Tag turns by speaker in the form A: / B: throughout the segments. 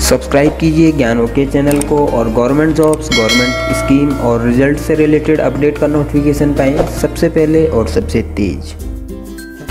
A: Subscribe कीजिए ज्ञान okay channel को और गवर्नमेंट जॉब्स, गवर्नमेंट स्कीम और रिजल्ट से रिलेटेड अपडेट का नोटिफिकेशन पाएं सबसे पहले और सबसे तेज।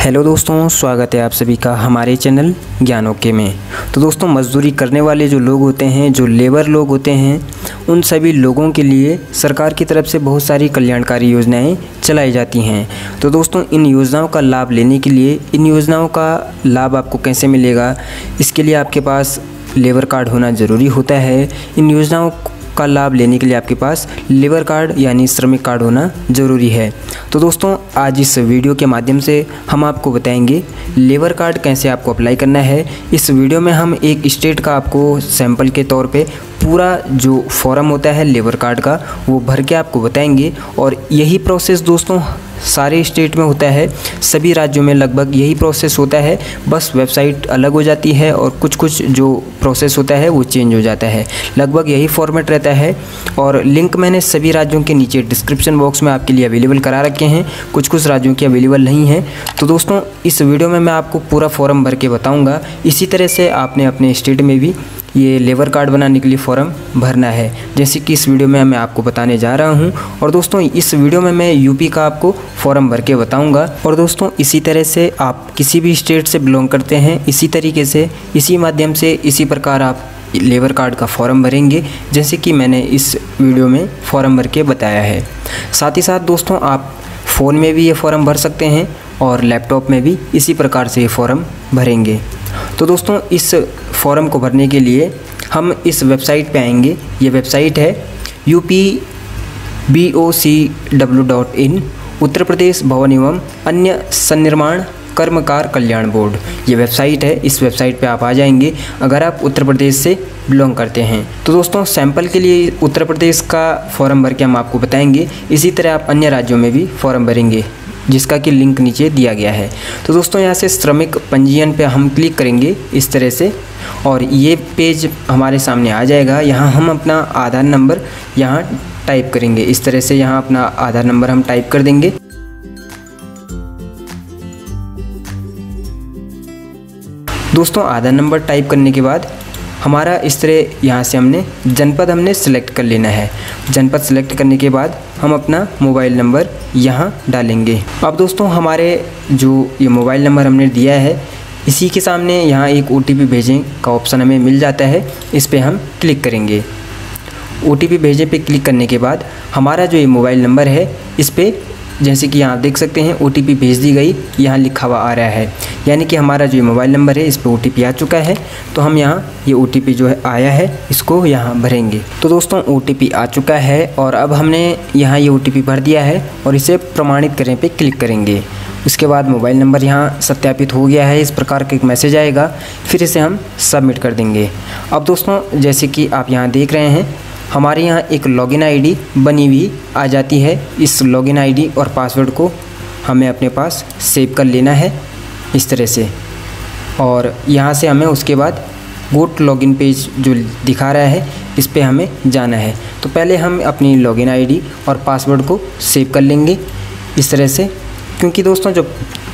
A: हेलो दोस्तों, स्वागत है आप सभी का हमारे चैनल ज्ञान ओके में। तो दोस्तों, मजदूरी करने वाले जो लोग होते हैं, जो लेबर लोग होते हैं, उन सभी लोगों के लिए सरकार की तरफ से बहुत सारी कल्याणकारी योजनाएं चलाई जाती हैं। तो दोस्तों, इन योजनाओं का लाभ लेने के लिए, इन योजनाओं का लाभ आपको कैसे मिलेगा, इसके लिए आपके पास लेबर कार्ड होना ज़रूरी होता है। इन योजनाओं का लाभ लेने के लिए आपके पास लेबर कार्ड यानी श्रमिक कार्ड होना ज़रूरी है। तो दोस्तों, आज इस वीडियो के माध्यम से हम आपको बताएंगे लेबर कार्ड कैसे आपको अप्लाई करना है। इस वीडियो में हम एक स्टेट का आपको सैंपल के तौर पे पूरा जो फॉर्म होता है लेबर कार्ड का वो भर के आपको बताएंगे। और यही प्रोसेस दोस्तों सारे स्टेट में होता है, सभी राज्यों में लगभग यही प्रोसेस होता है, बस वेबसाइट अलग हो जाती है और कुछ जो प्रोसेस होता है वो चेंज हो जाता है। लगभग यही फॉर्मेट रहता है और लिंक मैंने सभी राज्यों के नीचे डिस्क्रिप्शन बॉक्स में आपके लिए अवेलेबल करा रखे हैं। कुछ राज्यों के अवेलेबल नहीं है। तो दोस्तों, इस वीडियो में मैं आपको पूरा फॉर्म भर के बताऊँगा। इसी तरह से आपने अपने स्टेट में भी ये लेबर कार्ड बनाने के लिए फॉर्म भरना है, जैसे कि इस वीडियो में मैं आपको बताने जा रहा हूं। और दोस्तों, इस वीडियो में मैं यूपी का आपको फॉर्म भर के बताऊंगा। और दोस्तों, इसी तरह से आप किसी भी स्टेट से बिलोंग करते हैं, इसी तरीके से, इसी माध्यम से, इसी प्रकार आप लेबर कार्ड का फॉर्म भरेंगे, जैसे कि मैंने इस वीडियो में फॉर्म भर के बताया है। साथ ही साथ दोस्तों, आप फ़ोन में भी ये फॉर्म भर सकते हैं और लैपटॉप में भी इसी प्रकार से ये फॉर्म भरेंगे। तो दोस्तों, इस फॉर्म को भरने के लिए हम इस वेबसाइट पे आएंगे। ये वेबसाइट है upbocw.in, उत्तर प्रदेश भवन एवं अन्य सन्निर्माण कर्मकार कल्याण बोर्ड। ये वेबसाइट है, इस वेबसाइट पे आप आ जाएंगे अगर आप उत्तर प्रदेश से बिलोंग करते हैं। तो दोस्तों, सैंपल के लिए उत्तर प्रदेश का फॉर्म भर के हम आपको बताएंगे। इसी तरह आप अन्य राज्यों में भी फॉर्म भरेंगे, जिसका कि लिंक नीचे दिया गया है। तो दोस्तों, यहाँ से श्रमिक पंजीयन पे हम क्लिक करेंगे इस तरह से, और ये पेज हमारे सामने आ जाएगा। यहाँ हम अपना आधार नंबर यहाँ टाइप करेंगे इस तरह से। यहाँ अपना आधार नंबर हम टाइप कर देंगे। दोस्तों, आधार नंबर टाइप करने के बाद हमारा इस तरह यहाँ से हमने जनपद सिलेक्ट कर लेना है। जनपद सिलेक्ट करने के बाद हम अपना मोबाइल नंबर यहाँ डालेंगे। अब दोस्तों, हमारे जो ये मोबाइल नंबर हमने दिया है, इसी के सामने यहाँ एक OTP भेजें का ऑप्शन हमें मिल जाता है। इस पर हम क्लिक करेंगे। OTP भेजे पे क्लिक करने के बाद हमारा जो ये मोबाइल नंबर है, इस पर जैसे कि यहाँ देख सकते हैं OTP भेज दी गई, यहाँ लिखा हुआ आ रहा है, यानी कि हमारा जो मोबाइल नंबर है इस पर OTP आ चुका है। तो हम यहाँ ये OTP जो है आया है, इसको यहाँ भरेंगे। तो दोस्तों, OTP आ चुका है और अब हमने यहाँ ये OTP भर दिया है और इसे प्रमाणित करें पे क्लिक करेंगे। उसके बाद मोबाइल नंबर यहाँ सत्यापित हो गया है, इस प्रकार का एक मैसेज आएगा। फिर इसे हम सबमिट कर देंगे। अब दोस्तों, जैसे कि आप यहाँ देख रहे हैं, हमारे यहाँ एक लॉगिन आईडी बनी हुई आ जाती है। इस लॉगिन आईडी और पासवर्ड को हमें अपने पास सेव कर लेना है इस तरह से। और यहाँ से हमें उसके बाद गो टू लॉगिन पेज जो दिखा रहा है, इस पे हमें जाना है। तो पहले हम अपनी लॉगिन आईडी और पासवर्ड को सेव कर लेंगे इस तरह से, क्योंकि दोस्तों जो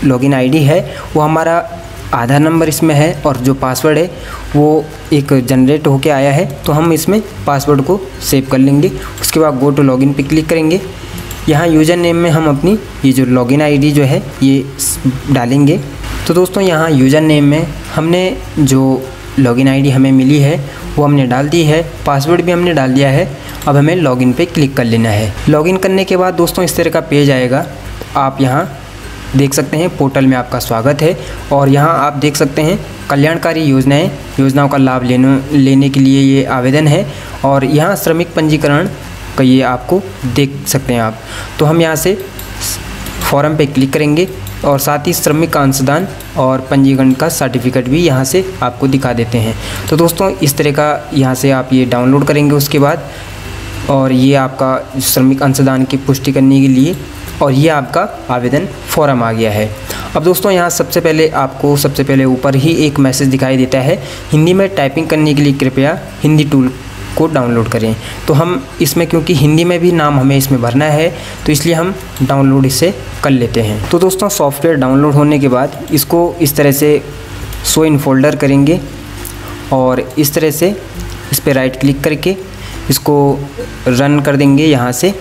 A: लॉगिन आईडी है वो हमारा आधार नंबर इसमें है और जो पासवर्ड है वो एक जनरेट होके आया है। तो हम इसमें पासवर्ड को सेव कर लेंगे। उसके बाद गो टू लॉगिन पे क्लिक करेंगे। यहाँ यूज़र नेम में हम अपनी ये जो लॉगिन आईडी जो है ये डालेंगे। तो दोस्तों, यहाँ यूज़र नेम में हमने जो लॉगिन आईडी हमें मिली है वो हमने डाल दी है, पासवर्ड भी हमने डाल दिया है। अब हमें लॉगिन पे क्लिक कर लेना है। लॉगिन करने के बाद दोस्तों इस तरह का पेज आएगा। आप यहाँ देख सकते हैं पोर्टल में आपका स्वागत है और यहाँ आप देख सकते हैं कल्याणकारी योजनाओं का लाभ लेने के लिए ये आवेदन है। और यहाँ श्रमिक पंजीकरण का ये आपको देख सकते हैं आप। तो हम यहाँ से फॉर्म पे क्लिक करेंगे और साथ ही श्रमिक का अंशदान और पंजीकरण का सर्टिफिकेट भी यहाँ से आपको दिखा देते हैं। तो दोस्तों, इस तरह का यहाँ से आप ये डाउनलोड करेंगे उसके बाद, और ये आपका श्रमिक अंशदान की पुष्टि करने के लिए, और ये आपका आवेदन फॉर्म आ गया है। अब दोस्तों, यहाँ सबसे पहले ऊपर ही एक मैसेज दिखाई देता है, हिंदी में टाइपिंग करने के लिए कृपया हिंदी टूल को डाउनलोड करें। तो हम इसमें, क्योंकि हिंदी में भी नाम हमें इसमें भरना है, तो इसलिए हम डाउनलोड इसे कर लेते हैं। तो दोस्तों, सॉफ्टवेयर डाउनलोड होने के बाद इसको इस तरह से शो इन फोल्डर करेंगे और इस तरह से इस पर राइट क्लिक करके इसको रन कर देंगे यहाँ से,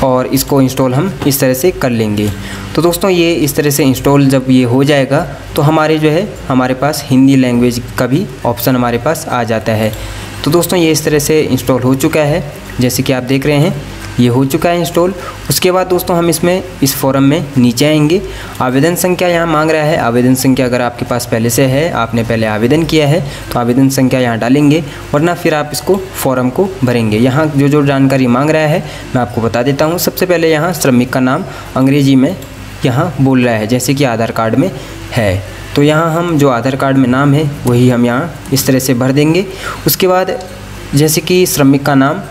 A: और इसको इंस्टॉल हम इस तरह से कर लेंगे। तो दोस्तों ये इस तरह से इंस्टॉल जब ये हो जाएगा तो हमारे पास हिंदी लैंग्वेज का भी ऑप्शन हमारे पास आ जाता है। तो दोस्तों ये इस तरह से इंस्टॉल हो चुका है, जैसे कि आप देख रहे हैं ये हो चुका है इंस्टॉल। उसके बाद दोस्तों हम इस फॉर्म में नीचे आएंगे। आवेदन संख्या यहाँ मांग रहा है। आवेदन संख्या अगर आपके पास पहले से है, आपने पहले आवेदन किया है तो आवेदन संख्या यहाँ डालेंगे, वरना फिर आप इसको फॉर्म को भरेंगे। यहाँ जो जानकारी मांग रहा है मैं आपको बता देता हूँ। सबसे पहले यहाँ श्रमिक का नाम अंग्रेजी में यहाँ बोल रहा है, जैसे कि आधार कार्ड में है। तो यहाँ हम जो आधार कार्ड में नाम है वही हम यहाँ इस तरह से भर देंगे। उसके बाद जैसे कि श्रमिक का नाम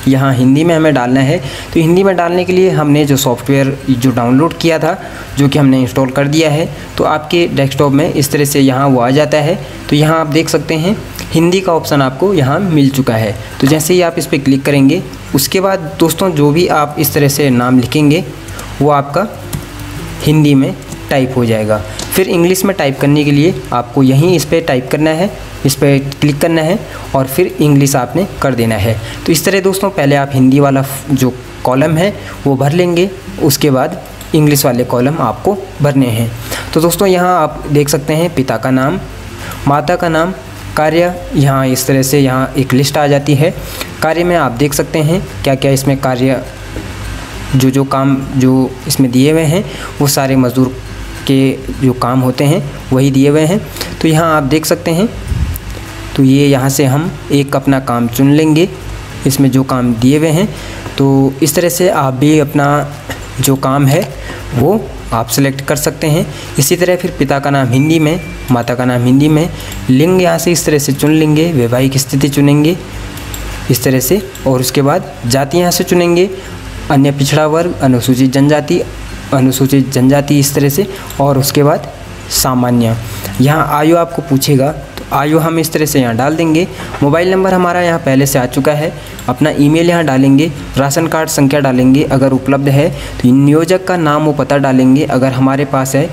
A: यहाँ हिंदी में हमें डालना है, तो हिंदी में डालने के लिए हमने जो सॉफ्टवेयर जो डाउनलोड किया था, जो कि हमने इंस्टॉल कर दिया है, तो आपके डेस्कटॉप में इस तरह से यहाँ वो आ जाता है। तो यहाँ आप देख सकते हैं हिंदी का ऑप्शन आपको यहाँ मिल चुका है। तो जैसे ही आप इस पर क्लिक करेंगे, उसके बाद दोस्तों जो भी आप इस तरह से नाम लिखेंगे वो आपका हिंदी में टाइप हो जाएगा। फिर इंग्लिश में टाइप करने के लिए आपको यहीं इस पर टाइप करना है, इस पर क्लिक करना है और फिर इंग्लिश आपने कर देना है। तो इस तरह दोस्तों पहले आप हिंदी वाला जो कॉलम है वो भर लेंगे, उसके बाद इंग्लिश वाले कॉलम आपको भरने हैं। तो दोस्तों यहाँ आप देख सकते हैं पिता का नाम, माता का नाम, कार्य, यहाँ इस तरह से यहाँ एक लिस्ट आ जाती है। कार्य में आप देख सकते हैं क्या क्या इसमें कार्य जो काम जो इसमें दिए हुए हैं वो सारे मज़दूर के जो काम होते हैं वही दिए हुए हैं। तो यहाँ आप देख सकते हैं। तो ये यहाँ से हम एक अपना काम चुन लेंगे, इसमें जो काम दिए हुए हैं। तो इस तरह से आप भी अपना जो काम है वो आप सेलेक्ट कर सकते हैं। इसी तरह फिर पिता का नाम हिंदी में, माता का नाम हिंदी में, लिंग यहाँ से इस तरह से चुन लेंगे, वैवाहिक स्थिति चुनेंगे इस तरह से, और उसके बाद जाति यहाँ से चुनेंगे, अन्य पिछड़ा वर्ग, अनुसूचित जनजाति इस तरह से, और उसके बाद सामान्य। यहाँ आयु आपको पूछेगा तो आयु हम इस तरह से यहाँ डाल देंगे। मोबाइल नंबर हमारा यहाँ पहले से आ चुका है। अपना ईमेल यहाँ डालेंगे, राशन कार्ड संख्या डालेंगे अगर उपलब्ध है, तो नियोजक का नाम व पता डालेंगे अगर हमारे पास है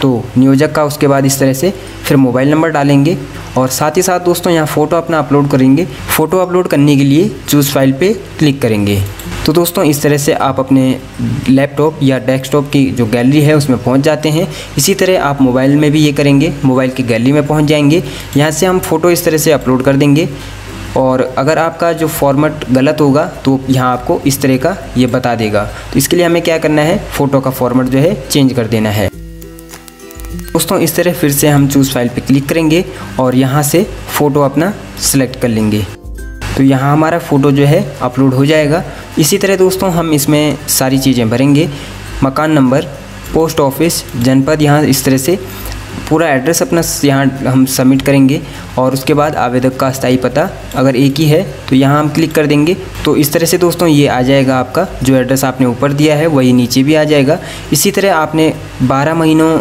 A: तो नियोजक का, उसके बाद इस तरह से फिर मोबाइल नंबर डालेंगे, और साथ ही साथ दोस्तों यहाँ फ़ोटो अपना अपलोड करेंगे। फ़ोटो अपलोड करने के लिए चूज़ फाइल पे क्लिक करेंगे। तो दोस्तों इस तरह से आप अपने लैपटॉप या डेस्कटॉप की जो गैलरी है उसमें पहुंच जाते हैं। इसी तरह आप मोबाइल में भी ये करेंगे, मोबाइल की गैलरी में पहुंच जाएंगे। यहाँ से हम फ़ोटो इस तरह से अपलोड कर देंगे, और अगर आपका जो फॉर्मेट गलत होगा तो यहाँ आपको इस तरह का ये बता देगा। तो इसके लिए हमें क्या करना है, फ़ोटो का फॉर्मेट जो है चेंज कर देना है। दोस्तों इस तरह फिर से हम चूज़ फाइल पे क्लिक करेंगे और यहाँ से फ़ोटो अपना सेलेक्ट कर लेंगे। तो यहाँ हमारा फ़ोटो जो है अपलोड हो जाएगा। इसी तरह दोस्तों हम इसमें सारी चीज़ें भरेंगे, मकान नंबर, पोस्ट ऑफिस, जनपद, यहाँ इस तरह से पूरा एड्रेस अपना यहाँ हम सबमिट करेंगे, और उसके बाद आवेदक का स्थायी पता अगर एक ही है तो यहाँ हम क्लिक कर देंगे। तो इस तरह से दोस्तों ये आ जाएगा, आपका जो एड्रेस आपने ऊपर दिया है वही नीचे भी आ जाएगा। इसी तरह आपने 12 महीनों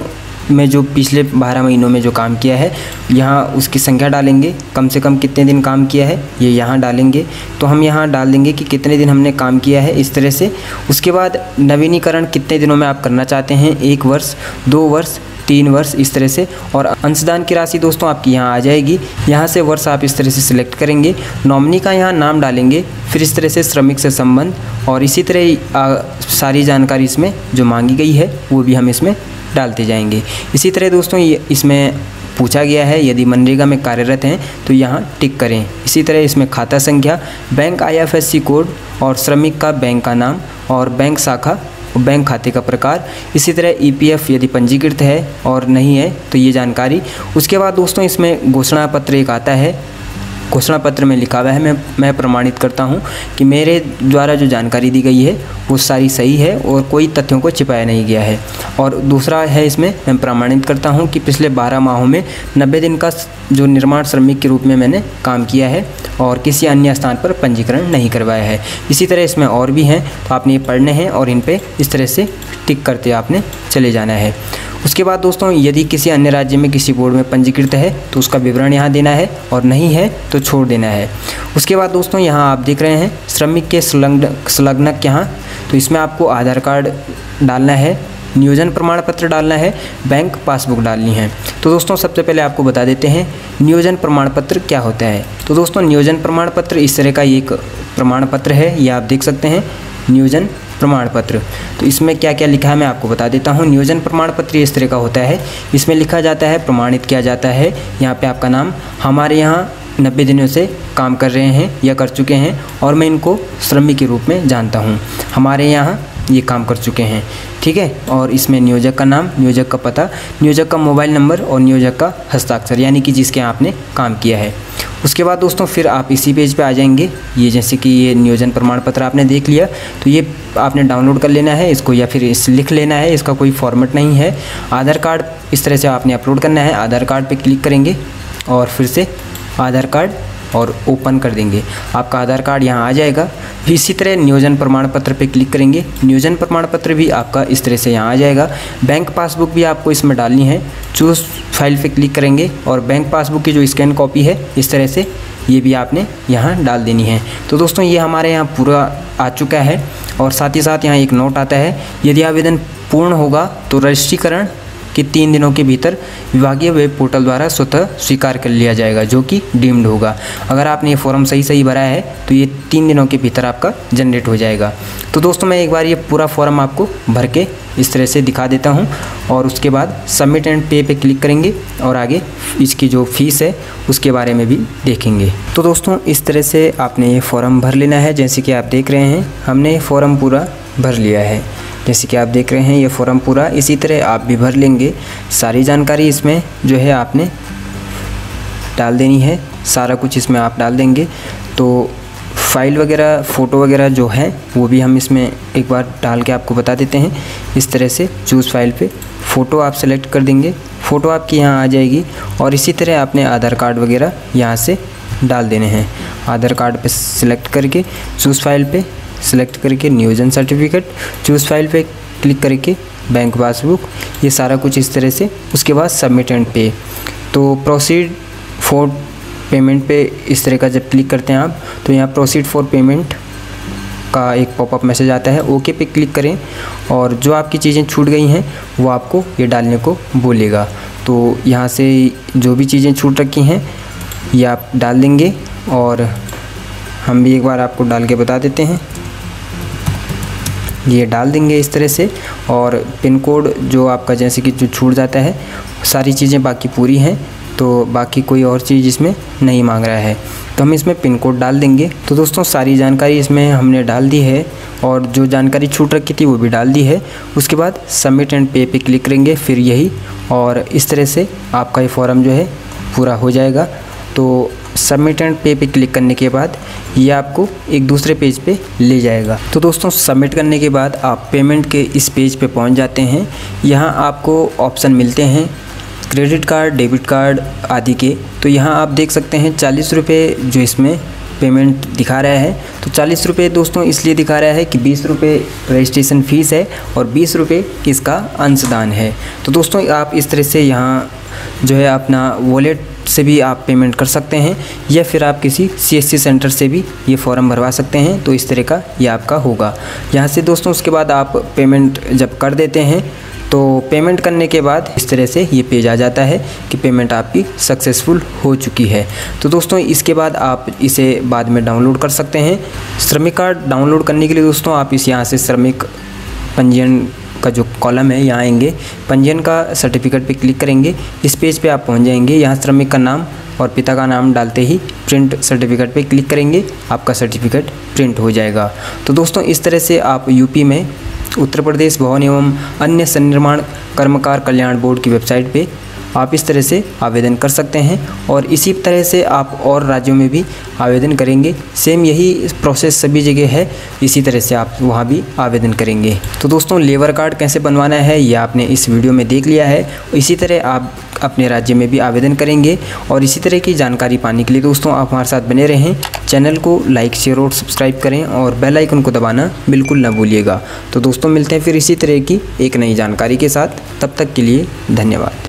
A: में जो पिछले 12 महीनों में जो काम किया है यहाँ उसकी संख्या डालेंगे, कम से कम कितने दिन काम किया है ये यहाँ डालेंगे। तो हम यहाँ डाल देंगे कि कितने दिन हमने काम किया है इस तरह से। उसके बाद नवीनीकरण कितने दिनों में आप करना चाहते हैं, 1 वर्ष, 2 वर्ष, 3 वर्ष इस तरह से। और अंशदान की राशि दोस्तों आपकी यहाँ आ जाएगी। यहाँ से वर्ष आप इस तरह से सिलेक्ट करेंगे, नॉमिनी का यहाँ नाम डालेंगे, फिर इस तरह से श्रमिक से संबंध, और इसी तरह सारी जानकारी इसमें जो मांगी गई है वो भी हम इसमें डालते जाएंगे। इसी तरह दोस्तों ये इसमें पूछा गया है यदि मनरेगा में कार्यरत हैं तो यहाँ टिक करें। इसी तरह इसमें खाता संख्या, बैंक IFSC कोड, और श्रमिक का बैंक का नाम, और बैंक शाखा, बैंक खाते का प्रकार। इसी तरह EPF यदि पंजीकृत है और नहीं है तो ये जानकारी। उसके बाद दोस्तों इसमें घोषणा पत्र एक आता है, घोषणा पत्र में लिखा हुआ है मैं प्रमाणित करता हूं कि मेरे द्वारा जो जानकारी दी गई है वो सारी सही है और कोई तथ्यों को छिपाया नहीं गया है। और दूसरा है इसमें मैं प्रमाणित करता हूं कि पिछले 12 माहों में 90 दिन का जो निर्माण श्रमिक के रूप में मैंने काम किया है और किसी अन्य स्थान पर पंजीकरण नहीं करवाया है। इसी तरह इसमें और भी हैं तो आपने ये पढ़ने हैं और इन पर इस तरह से टिक करते आपने चले जाना है। उसके बाद दोस्तों यदि किसी अन्य राज्य में किसी बोर्ड में पंजीकृत है तो उसका विवरण यहाँ देना है, और नहीं है तो छोड़ देना है। उसके बाद दोस्तों यहाँ आप देख रहे हैं श्रमिक के संलग्नक यहाँ, तो इसमें आपको आधार कार्ड डालना है, नियोजन प्रमाण पत्र डालना है, बैंक पासबुक डालनी है। तो दोस्तों सबसे पहले आपको बता देते हैं नियोजन प्रमाण पत्र क्या होता है। तो दोस्तों नियोजन प्रमाण पत्र इस तरह का एक प्रमाण पत्र है, ये आप देख सकते हैं नियोजन प्रमाण पत्र। तो इसमें क्या क्या लिखा है मैं आपको बता देता हूँ। नियोजन प्रमाण पत्र इस तरह का होता है, इसमें लिखा जाता है, प्रमाणित किया जाता है यहाँ पे आपका नाम, हमारे यहाँ 90 दिनों से काम कर रहे हैं या कर चुके हैं और मैं इनको श्रमिक के रूप में जानता हूँ, हमारे यहाँ ये काम कर चुके हैं, ठीक है। और इसमें नियोजक का नाम, नियोजक का पता, नियोजक का मोबाइल नंबर और नियोजक का हस्ताक्षर, यानी कि जिसके यहाँ आपने काम किया है। उसके बाद दोस्तों फिर आप इसी पेज पे आ जाएंगे। ये जैसे कि ये नियोजन प्रमाण पत्र आपने देख लिया, तो ये आपने डाउनलोड कर लेना है इसको या फिर लिख लेना है, इसका कोई फॉर्मेट नहीं है। आधार कार्ड इस तरह से आपने अपलोड करना है, आधार कार्ड पे क्लिक करेंगे और फिर से आधार कार्ड और ओपन कर देंगे, आपका आधार कार्ड यहाँ आ जाएगा। फिर इसी तरह नियोजन प्रमाण पत्र पे क्लिक करेंगे, नियोजन प्रमाण पत्र भी आपका इस तरह से यहाँ आ जाएगा। बैंक पासबुक भी आपको इसमें डालनी है, चूज़ फाइल पे क्लिक करेंगे और बैंक पासबुक की जो स्कैन कॉपी है इस तरह से ये भी आपने यहाँ डाल देनी है। तो दोस्तों ये हमारे यहाँ पूरा आ चुका है और साथ ही साथ यहाँ एक नोट आता है, यदि आवेदन पूर्ण होगा तो रजिस्ट्रीकरण कि 3 दिनों के भीतर विभागीय वेब पोर्टल द्वारा स्वतः स्वीकार कर लिया जाएगा, जो कि डीम्ड होगा। अगर आपने ये फॉर्म सही भरा है तो ये 3 दिनों के भीतर आपका जनरेट हो जाएगा। तो दोस्तों मैं एक बार ये पूरा फॉर्म आपको भर के इस तरह से दिखा देता हूँ और उसके बाद सबमिट एंड पे पे क्लिक करेंगे और आगे इसकी जो फीस है उसके बारे में भी देखेंगे। तो दोस्तों इस तरह से आपने ये फॉर्म भर लेना है। जैसे कि आप देख रहे हैं हमने ये फॉर्म पूरा भर लिया है, जैसे कि आप देख रहे हैं ये फॉर्म पूरा इसी तरह आप भी भर लेंगे। सारी जानकारी इसमें जो है आपने डाल देनी है, सारा कुछ इसमें आप डाल देंगे। तो फाइल वगैरह फ़ोटो वगैरह जो है वो भी हम इसमें एक बार डाल के आपको बता देते हैं। इस तरह से चूज़ फाइल पे फ़ोटो आप सेलेक्ट कर देंगे, फ़ोटो आपकी यहाँ आ जाएगी और इसी तरह आपने आधार कार्ड वगैरह यहाँ से डाल देने हैं। आधार कार्ड पे सिलेक्ट करके चूज़ फाइल पे सिलेक्ट करके नियोजन सर्टिफिकेट, चूज़ फाइल पे क्लिक करके बैंक पासबुक, ये सारा कुछ इस तरह से। उसके बाद सबमिट एंड पे, तो प्रोसीड फॉर पेमेंट पे इस तरह का जब क्लिक करते हैं आप तो यहाँ प्रोसीड फॉर पेमेंट का एक पॉपअप मैसेज आता है, ओके पे क्लिक करें और जो आपकी चीज़ें छूट गई हैं वो आपको ये डालने को बोलेगा। तो यहाँ से जो भी चीज़ें छूट रखी हैं ये आप डाल देंगे और हम भी एक बार आपको डाल के बता देते हैं। ये डाल देंगे इस तरह से और पिन कोड जो आपका जैसे कि जो छूट जाता है, सारी चीज़ें बाकी पूरी हैं तो बाकी कोई और चीज़ इसमें नहीं मांग रहा है तो हम इसमें पिन कोड डाल देंगे। तो दोस्तों सारी जानकारी इसमें हमने डाल दी है और जो जानकारी छूट रखी थी वो भी डाल दी है। उसके बाद सबमिट एंड पे पे क्लिक करेंगे फिर यही, और इस तरह से आपका ये फॉर्म जो है पूरा हो जाएगा। तो सबमिट एंड पे पे क्लिक करने के बाद ये आपको एक दूसरे पेज पे ले जाएगा। तो दोस्तों सबमिट करने के बाद आप पेमेंट के इस पेज पे पहुंच जाते हैं। यहाँ आपको ऑप्शन मिलते हैं क्रेडिट कार्ड, डेबिट कार्ड आदि के। तो यहाँ आप देख सकते हैं 40 रुपये जो इसमें पेमेंट दिखा रहा है। तो 40 रुपये दोस्तों इसलिए दिखा रहा है कि 20 रुपये रजिस्ट्रेशन फ़ीस है और 20 रुपये इसका अंशदान है। तो दोस्तों आप इस तरह से यहाँ जो है अपना वॉलेट से भी आप पेमेंट कर सकते हैं या फिर आप किसी CSC सेंटर से भी ये फॉर्म भरवा सकते हैं। तो इस तरह का ये आपका होगा। यहाँ से दोस्तों उसके बाद आप पेमेंट जब कर देते हैं तो पेमेंट करने के बाद इस तरह से ये पेज आ जाता है कि पेमेंट आपकी सक्सेसफुल हो चुकी है। तो दोस्तों इसके बाद आप इसे बाद में डाउनलोड कर सकते हैं। श्रमिक कार्ड डाउनलोड करने के लिए दोस्तों आप इस यहाँ से श्रमिक पंजीयन का जो कॉलम है यहाँ आएंगे, पंजीयन का सर्टिफिकेट पे क्लिक करेंगे, इस पेज पे आप पहुँच जाएंगे। यहाँ श्रमिक का नाम और पिता का नाम डालते ही प्रिंट सर्टिफिकेट पे क्लिक करेंगे, आपका सर्टिफिकेट प्रिंट हो जाएगा। तो दोस्तों इस तरह से आप यूपी में उत्तर प्रदेश भवन एवं अन्य सन्निर्माण कर्मकार कल्याण बोर्ड की वेबसाइट पे आप इस तरह से आवेदन कर सकते हैं और इसी तरह से आप और राज्यों में भी आवेदन करेंगे। सेम यही प्रोसेस सभी जगह है, इसी तरह से आप वहाँ भी आवेदन करेंगे। तो दोस्तों लेबर कार्ड कैसे बनवाना है ये आपने इस वीडियो में देख लिया है। इसी तरह आप अपने राज्य में भी आवेदन करेंगे और इसी तरह की जानकारी पाने के लिए दोस्तों आप हमारे साथ बने रहें। चैनल को लाइक, शेयर और सब्सक्राइब करें और बेल आइकन को दबाना बिल्कुल ना भूलिएगा। तो दोस्तों मिलते हैं फिर इसी तरह की एक नई जानकारी के साथ, तब तक के लिए धन्यवाद।